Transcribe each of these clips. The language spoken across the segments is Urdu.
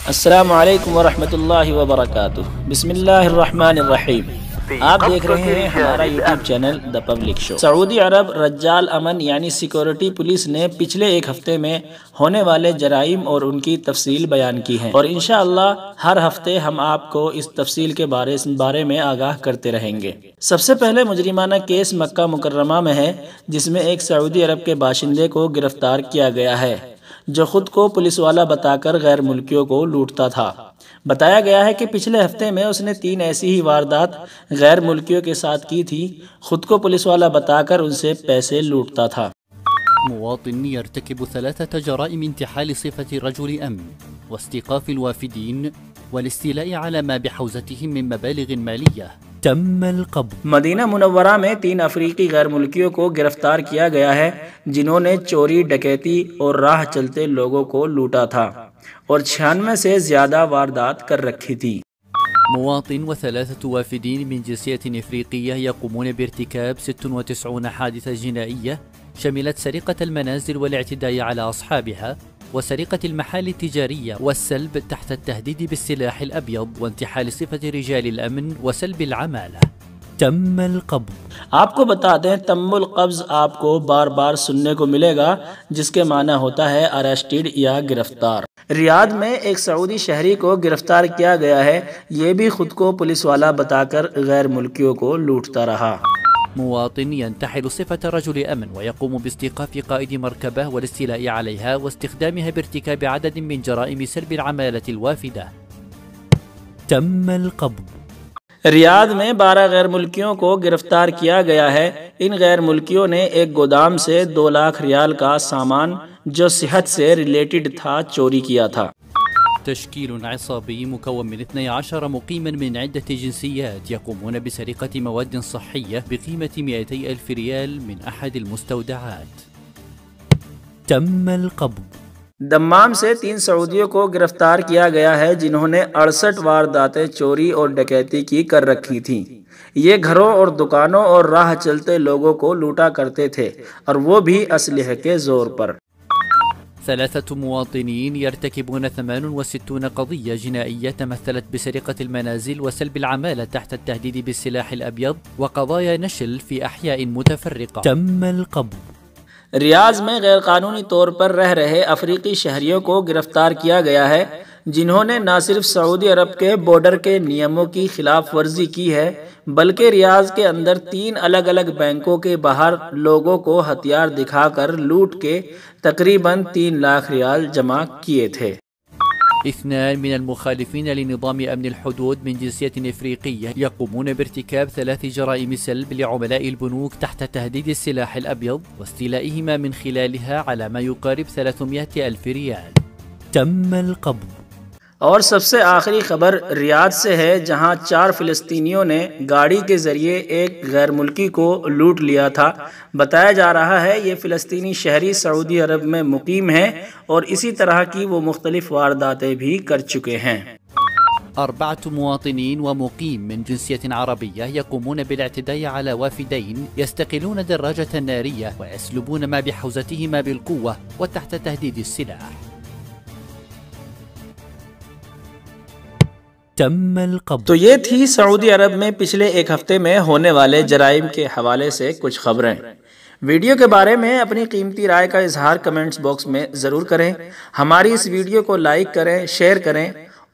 السلام علیکم ورحمۃ اللہ وبرکاتہ۔ بسم اللہ الرحمن الرحیم۔ آپ دیکھ رہے ہیں ہمارا یوٹیوب چینل دی پبلک شو۔ سعودی عرب رجال امن یعنی سیکورٹی پولیس نے پچھلے ایک ہفتے میں ہونے والے جرائم اور ان کی تفصیل بیان کی ہے، اور انشاءاللہ ہر ہفتے ہم آپ کو اس تفصیل کے بارے میں آگاہ کرتے رہیں گے۔ سب سے پہلے مجرمانہ کیس مکہ مکرمہ میں ہے، جس میں ایک سعودی عرب کے باشندے کو گرفتار کیا گیا ہے جو خود کو پولیس والا بتا کر غیر ملکیوں کو لوٹتا تھا۔ بتایا گیا ہے کہ پچھلے ہفتے میں اس نے 3 ایسی ہی واردات غیر ملکیوں کے ساتھ کی تھی، خود کو پولیس والا بتا کر ان سے پیسے لوٹتا تھا۔ مواطن يرتكب 3 جرائم انتحال صفة رجل أمن واستيقاف الوافدين والاستيلاء على ما بحوزتهم من مبالغ مالية. تم القبض۔ مدینہ منورہ میں 3 افریقی غیر ملکیوں کو گرفتار کیا گیا ہے جنہوں نے چوری، ڈکیتی اور راہ چلتے لوگوں کو لوٹا تھا اور 96 سے زیادہ واردات کر رکھی تھی۔ مواطن و3 وافدين من جنسية إفريقية يقومون بارتكاب 96 حادثة جنائية شملت سرقة المنازل والاعتداء على أصحابها وسرقة المحال التجارية والسلب تحت التهديد بالسلاح الأبيض وانتحال صفة رجال الأمن وسلب العمالة. تم القبض۔ آپ کو بتا دیں تم القبض آپ کو بار بار سننے کو ملے گا، جس کے معنی ہوتا ہے اریسٹڈ یا گرفتار۔ ریاض میں ایک سعودی شہری کو گرفتار کیا گیا ہے، یہ بھی خود کو پولیس والا بتا کر غیر ملکیوں کو لوٹتا رہا۔ مواطن ينتحل صفة رجل أمن ويقوم باستيقاف قائد مركبة والاستيلاء عليها واستخدامها بارتكاب عدد من جرائم سلب العمالة الوافدة. تم القبض۔ ریاض میں 12 غیر ملکیوں کو گرفتار کیا گیا ہے۔ ان غیر ملکیوں نے ایک گودام سے 2 لاکھ ریال کا سامان جو صحت سے ریلیٹڈ تھا چوری کیا تھا۔ تشكيل عصابي مكون من 12 مقيما من عدة جنسيات يقومون بسرقة مواد صحية بقيمة 200,000 ريال من أحد المستودعات. تم القبض۔ دمام سے 3 سعودیوں کو گرفتار کیا گیا ہے جنہوں نے 68 وارداتیں چوری اور ڈکیتی کی کر رکھی تھیں۔ یہ گھروں اور دکانوں اور راہ چلتے لوگوں کو لوٹا کرتے تھے، اور وہ بھی اسلحے کے زور پر۔ 3 مواطنين يرتكبون 68 قضية جنائية تمثلت بسرقة المنازل وسلب العمالة تحت التهديد بالسلاح الأبيض وقضايا نشل في أحياء متفرقة. تم القبض۔ ریاض میں غیر قانونی طور پر رہ رہے افریقی شہریوں کو گرفتار کیا گیا ہے جنہوں نے نہ صرف سعودی عرب کے بارڈر کے نیاموں کی خلاف ورزی کی ہے، بلکہ ریاض کے اندر 3 الگ الگ بینکوں کے باہر لوگوں کو ہتھیار دکھا کر لوٹ کے تقریباً 3 لاکھ ریال جمع کیے تھے۔ 2 من المخالفين لنظام أمن الحدود من جنسية إفريقية يقومون بارتكاب 3 جرائم سلب لعملاء البنوك تحت تهديد السلاح الأبيض واستيلائهما من خلالها على ما يقارب 300,000 ريال. تم القبض۔ اور سب سے آخری خبر ریاض سے ہے، جہاں 4 فلسطینیوں نے گاڑی کے ذریعے ایک غیر ملکی کو لوٹ لیا تھا۔ بتایا جا رہا ہے یہ فلسطینی شہری سعودی عرب میں مقیم ہیں اور اسی طرح کی وہ مختلف وارداتیں بھی کر چکے ہیں۔ 4 مواطنين ومقيم من جنسية عربية يقومون بالاعتداء على وافدين يستقلون دراجة نارية ويسلبون ما بحوزتهما بالقوة وتحت تهديد السلاح. تم القبض۔ تو یہ تھی سعودی عرب میں پچھلے ایک ہفتے میں ہونے والے جرائم کے حوالے سے کچھ خبریں۔ ویڈیو کے بارے میں اپنی قیمتی رائے کا اظہار کمنٹس باکس میں ضرور کریں۔ ہماری اس ویڈیو کو لائک کریں، شیئر کریں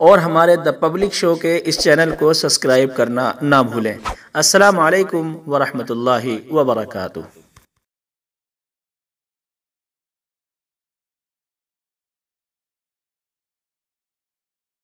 اور ہمارے دی پبلک شو کے اس چینل کو سبسکرائب کرنا نہ بھولیں۔ السلام علیکم ورحمۃ اللہ وبرکاتہ۔